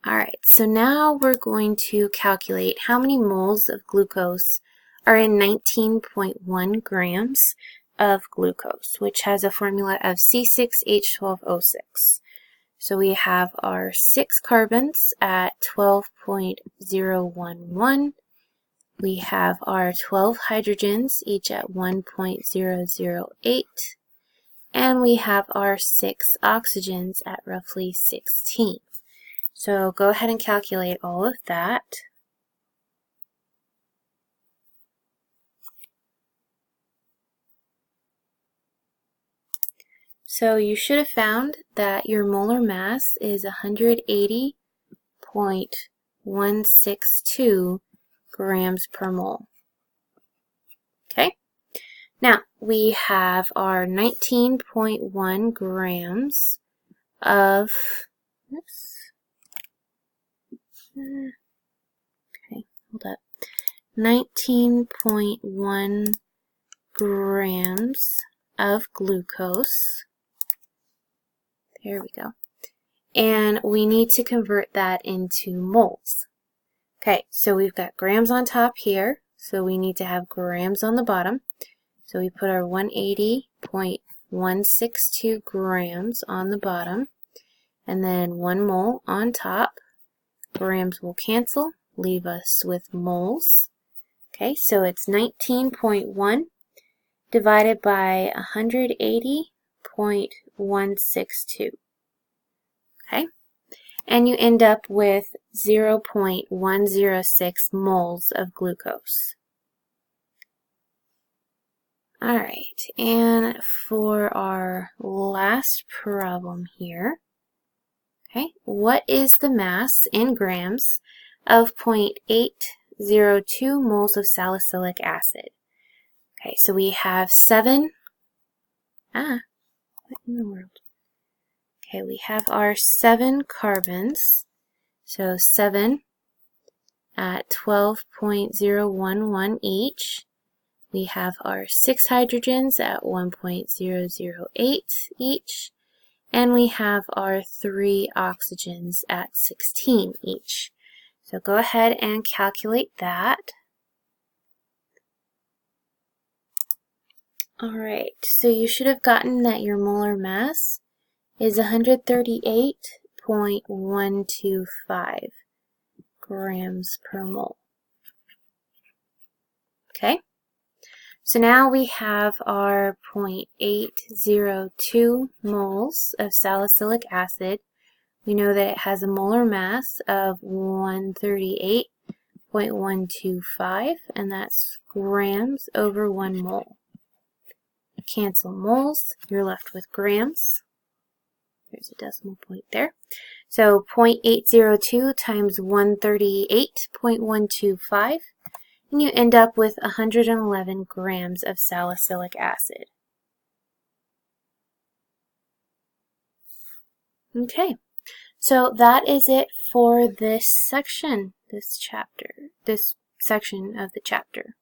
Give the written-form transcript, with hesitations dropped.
Alright, so now we're going to calculate how many moles of glucose are in 19.1 grams of glucose, which has a formula of C6H12O6. So we have our 6 carbons at 12.011. We have our 12 hydrogens, each at 1.008. And we have our 6 oxygens at roughly 16. So go ahead and calculate all of that. So you should have found that your molar mass is 180.162 grams per mole. Okay? Now, we have our 19.1 grams of, okay, hold up. 19.1 grams of glucose. There we go. And we need to convert that into moles. Okay, so we've got grams on top here, so we need to have grams on the bottom. So we put our 180.162 grams on the bottom, and then 1 mole on top. Grams will cancel, leave us with moles. Okay, so it's 19.1 divided by 180.162. Okay, and you end up with 0.106 moles of glucose. Alright, and for our last problem here, okay, what is the mass in grams of 0.802 moles of salicylic acid? Okay, so we have 7, what in the world? Okay, we have our 7 carbons, so 7 at 12.011 each. We have our 6 hydrogens at 1.008 each, and we have our 3 oxygens at 16 each. So go ahead and calculate that. Alright, so you should have gotten that your molar mass is 138.125 grams per mole. Okay? So now we have our 0.802 moles of salicylic acid. We know that it has a molar mass of 138.125, and that's grams over 1 mole. Cancel moles, you're left with grams. There's a decimal point there. So 0.802 times 138.125. And you end up with 111 grams of salicylic acid. Okay, so that is it for this section, this section of the chapter.